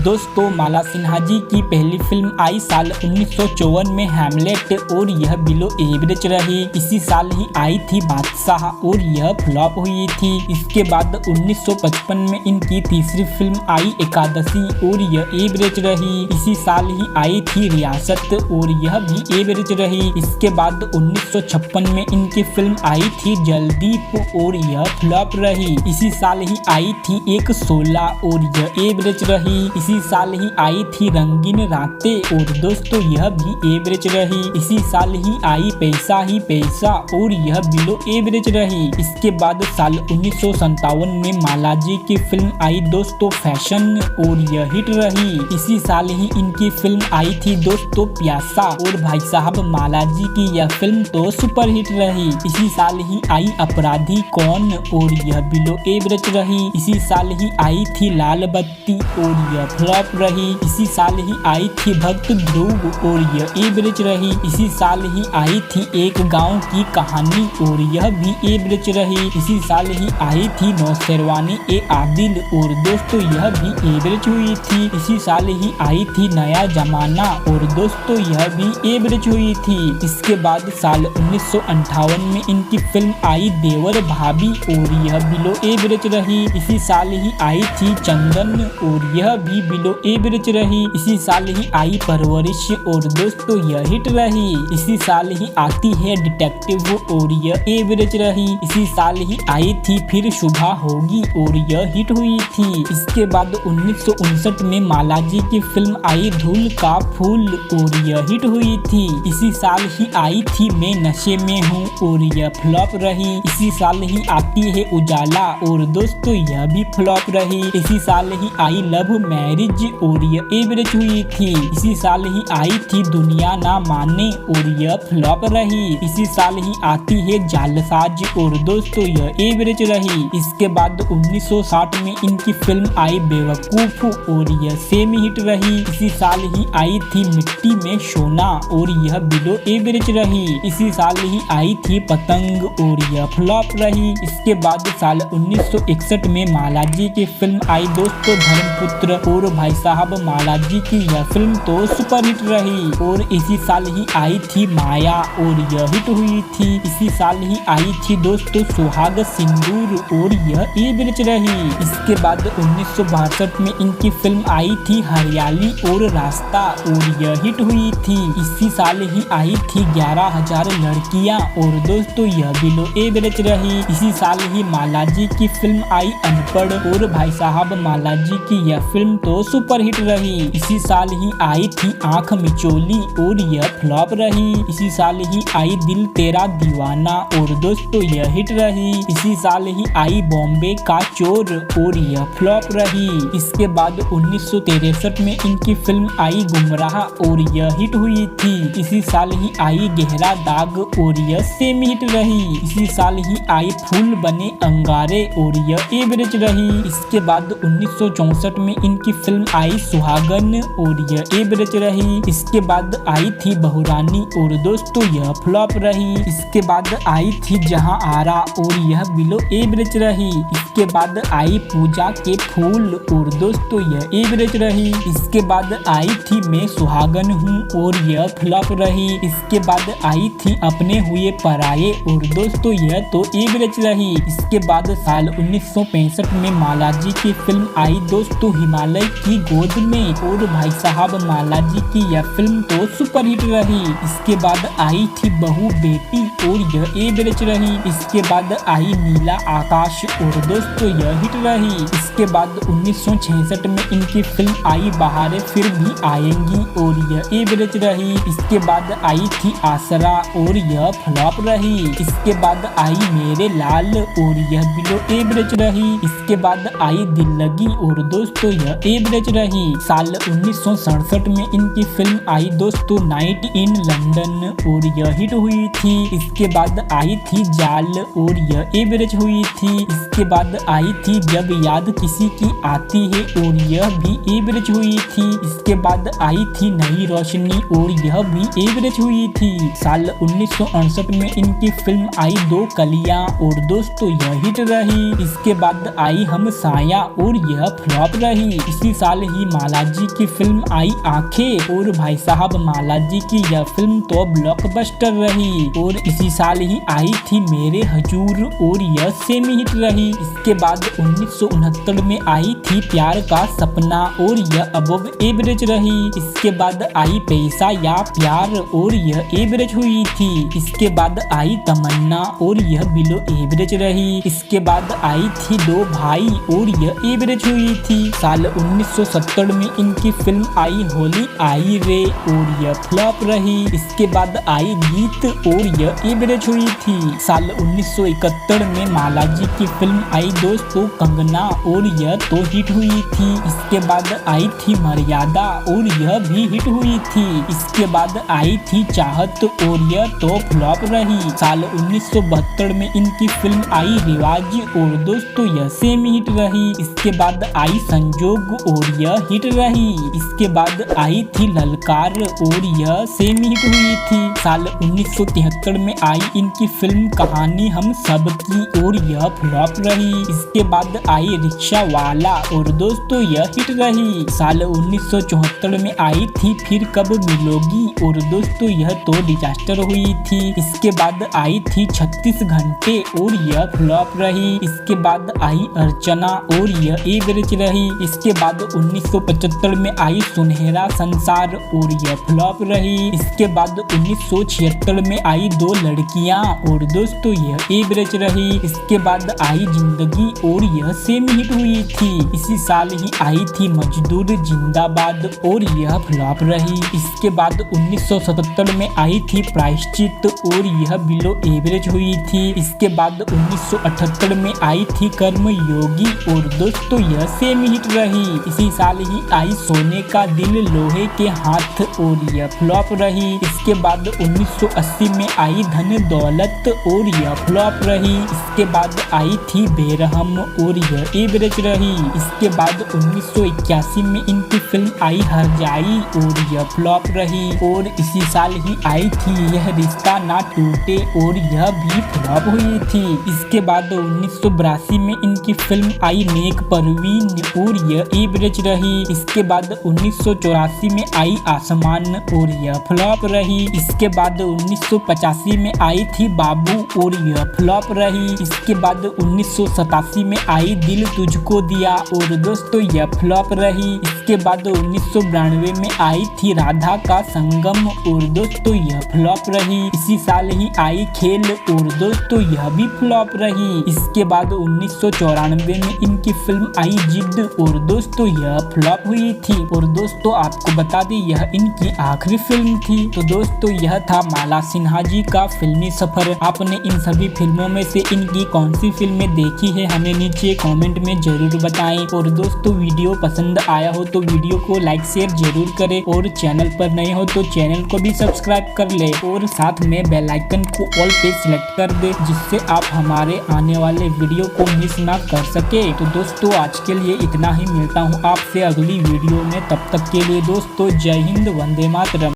दोस्तों माला सिन्हा जी की पहली फिल्म आई साल 1954 में हैमलेट और यह बिलो एवरेज रही। इसी साल ही आई थी बादशाह और यह फ्लॉप हुई थी। इसके बाद 1955 में इनकी तीसरी फिल्म आई एकादशी और यह एवरेज रही। इसी साल ही आई थी रियासत और यह भी एवरेज रही। इसके बाद 1956 में इनकी फिल्म आई थी जलदीप और यह फ्लॉप रही। इसी साल ही आई थी एक 16 और यह एवरेज रही। इसी साल ही आई थी रंगीन रातें और दोस्तों यह भी एवरेज रही। इसी साल ही आई पैसा ही पैसा और यह बिलो एवरेज रही। इसके बाद साल 1957 में माला जी की फिल्म आई दोस्तों फैशन और यह हिट रही। इसी साल ही इनकी फिल्म आई थी दोस्तों प्यासा और भाई साहब माला जी की यह फिल्म तो सुपर हिट रही। इसी साल ही आई अपराधी कौन और यह बिलो एवरेज रही। इसी साल ही आई थी लाल बत्ती और यह फ्लॉप रही। इसी साल ही आई थी भक्त ध्रुव और यह एवरेज रही। इसी साल ही आई थी एक गांव की कहानी और यह भी एवरेज रही। इसी साल ही आई थी नौशेरवानी ए आदिल और दोस्तों यह भी एवरेज हुई थी। इसी साल ही आई थी नया जमाना और दोस्तों यह भी एवरेज हुई थी। इसके बाद साल 1958 में इनकी फिल्म आई देवर भाभी और यह बिलो एवरेज रही। इसी साल ही आई थी चंदन और यह भी बिलो एवरेज रही। इसी साल ही आई परवरिश और दोस्तों यह हिट रही। इसी साल ही आती है डिटेक्टिव और यह एवरेज रही। इसी साल ही आई थी फिर सुबह होगी और यह हिट हुई थी। इसके बाद 1959 में माला जी की फिल्म आई धूल का फूल और यह हिट हुई थी। इसी साल ही आई थी मैं नशे में हूँ और यह फ्लॉप रही। इसी साल ही आती है उजाला और दोस्तों यह भी फ्लॉप रही। इसी साल ही आई लव मैरिज और यह एवरेज हुई थी। इसी साल ही आई थी दुनिया ना माने और यह फ्लॉप रही। इसी साल ही आती है जालसाज और दोस्तों यह एवरेज रही। इसके बाद 1960 में इनकी फिल्म आई बेवकूफ और यह सेम हिट रही। इसी साल ही आई थी मिट्टी में सोना और यह बिलो एवरेज रही। इसी साल ही आई थी पतंग और यह फ्लॉप रही। इसके बाद साल 1961 में माला जी की फिल्म आई दोस्तों धर्मपुत्र और भाई साहब माला जी की यह फिल्म तो सुपर हिट रही। और इसी साल ही आई थी माया और यह हिट हुई थी। इसी साल ही आई थी दोस्तों सुहाग सिंदूर और यह एवरेज रही। इसके बाद 1962 में इनकी फिल्म आई थी हरियाली और रास्ता और यह हिट हुई थी। इसी साल ही आई थी 11,000 लड़कियां और दोस्तों यह बिलो एवरेज रही। इसी साल ही माला जी की फिल्म आई अनपढ़ और भाई साहब माला जी की यह फिल्म तो सुपर हिट रही। इसी साल ही आई थी आंख मिचोली और यह फ्लॉप रही। इसी साल ही आई दिल तेरा दीवाना और दोस्तों यह हिट रही। इसी साल ही आई बॉम्बे का चोर और यह फ्लॉप रही। इसके बाद 1963 में इनकी फिल्म आई गुमराह और यह हिट हुई थी। इसी साल ही आई गहरा दाग और यह सेम हिट रही। इसी साल ही आई फूल बने अंगारे और यह एवरेज रही। इसके बाद 1964 में इनकी फिल्म आई सुहागन और यह एवरेज रही। इसके बाद आई थी बहुरानी और दोस्तों यह फ्लॉप रही। इसके बाद आई थी जहां आरा और यह बिलो एवरेज रही। इसके बाद आई पूजा के फूल और दोस्तों यह एवरेज रही। इसके बाद आई थी मैं सुहागन हूँ और यह फ्लॉप रही। इसके बाद आई थी अपने हुए पराये और दोस्तों यह तो एवरेज रही। इसके बाद साल 1965 में माला जी की फिल्म आई दोस्तों हिमालय की गोद में और भाई साहब माला जी की यह फिल्म तो सुपर हिट रही। इसके बाद आई थी बहू बेटी और यह एवरेज रही। इसके बाद आई नीला आकाश और दोस्तों यह हिट रही। इसके बाद 1966 में इनकी फिल्म आई बहारें फिर भी आएंगी और यह एवरेज रही। इसके बाद आई थी आसरा और यह फ्लॉप रही। इसके बाद आई मेरे लाल और यह बिलो एवरेज रही। इसके बाद आई दिल लगी और दोस्तों यह एवरेज रही। साल 1967 में इनकी फिल्म आई दोस्तों नाइट इन लंदन और यह हिट हुई थी। इसके बाद आई थी जाल और यह एवरेज हुई थी। इसके बाद आई थी जब याद किसी की आती है और यह भी एवरेज हुई थी। इसके बाद आई थी नई रोशनी और यह भी एवरेज हुई थी। साल 1968 में इनकी फिल्म आई दो कलियां और दोस्तों यह हिट रही। इसके बाद आई हम साया और यह फ्लॉप रही। इसी साल ही मालाजी की फिल्म आई आंखें और भाई साहब मालाजी की यह फिल्म तो ब्लॉकबस्टर रही। और इसी साल ही आई थी मेरे हजूर और यह सेमी हिट रही। इसके बाद 1969 में आई थी प्यार का सपना और यह अबव एवरेज रही। इसके बाद आई पैसा या प्यार और यह एवरेज हुई थी। इसके बाद आई तमन्ना और यह बिलो एवरेज रही। इसके बाद आई थी दो भाई और यह एवरेज हुई थी। साल 1970 में इनकी फिल्म आई होली आई रे और यह फ्लॉप रही। इसके बाद आई गीत और यह एवरेज हुई थी। साल 1971 में मालाजी की फिल्म आई दोस्तों कंगना और यह तो हिट हुई थी। इसके बाद आई थी मर्यादा और यह भी हिट हुई थी। इसके बाद आई थी चाहत और यह तो फ्लॉप रही। साल 1972 में इनकी फिल्म आई रिवाज और दोस्तों यह सेमी हिट रही। इसके बाद आई संजोग और यह हिट रही। इसके बाद आई थी ललकार और यह सेमी हिट हुई थी। साल 1973 में आई इनकी फिल्म कहानी हम सब की और यह फ्लॉप रही। इसके बाद आई रिक्शा वाला और दोस्तों यह हिट रही। साल 1974 में आई थी फिर कब मिलोगी और दोस्तों यह तो डिजास्टर हुई थी। इसके बाद आई थी 36 घंटे और यह फ्लॉप रही। इसके बाद आई अर्चना और यह एवरेज रही। इसके बाद 1975 में आई सुनहरा संसार और यह फ्लॉप रही। इसके बाद 1976 में आई दो लड़कियां और दोस्तों यह एवरेज रही। इसके बाद आई जिंदगी और यह सेमी हिट हुई थी। इसी साल ही आई थी मजदूर जिंदाबाद और यह फ्लॉप रही। इसके बाद 1977 में आई थी प्रायश्चित और यह बिलो एवरेज हुई थी। इसके बाद 1978 में आई थी कर्म योगी और दोस्तों यह सेमी हिट रही। इसी साल ही आई सोने का दिल लोहे के हाथ और यह फ्लॉप रही। इसके बाद 1980 में आई धन दौलत और यह फ्लॉप रही। इसके बाद आई थी बेरहम और यह एवरेज रही। इसके बाद 1981 में इनकी फिल्म आई हरजाई और यह फ्लॉप रही। और इसी साल ही आई थी यह रिश्ता ना टूटे और यह भी फ्लॉप हुई थी। इसके बाद 1982 में इनकी फिल्म आई नेक परवीन और यह एवरेज रही। इसके बाद 1984 में आई आसमान और यह फ्लॉप रही। इसके बाद 1985 में आई थी बाबू और यह फ्लॉप रही। इसके बाद 1987 में आई दिल तुझको दिया और दोस्तों यह फ्लॉप रही। इसके बाद 1992 में आई थी राधा का संगम और दोस्तों यह फ्लॉप रही। इसी साल ही आई खेल और दोस्तों यह भी फ्लॉप रही। इसके बाद 1994 में इनकी फिल्म आई जिद और दोस्तों यह फ्लॉप हुई थी। और दोस्तों आपको बता दें यह इनकी आखिरी फिल्म थी। तो दोस्तों यह था माला सिन्हा जी का फिल्मी सफर। आपने इन सभी फिल्मों में से इनकी कौन सी फिल्में देखी है हमें नीचे कमेंट में जरूर बताएं। और दोस्तों वीडियो पसंद आया हो तो वीडियो को लाइक शेयर जरूर करें और चैनल पर नए हो तो चैनल को भी सब्सक्राइब कर ले और साथ में बेल आइकन को ऑल पे सिलेक्ट कर दे जिससे आप हमारे आने वाले वीडियो को मिस ना कर सके। तो दोस्तों आज के लिए इतना ही, मिलता हूँ आपसे अगली वीडियो में। तब तक के लिए दोस्तों जय हिंद, वंदे मातरम।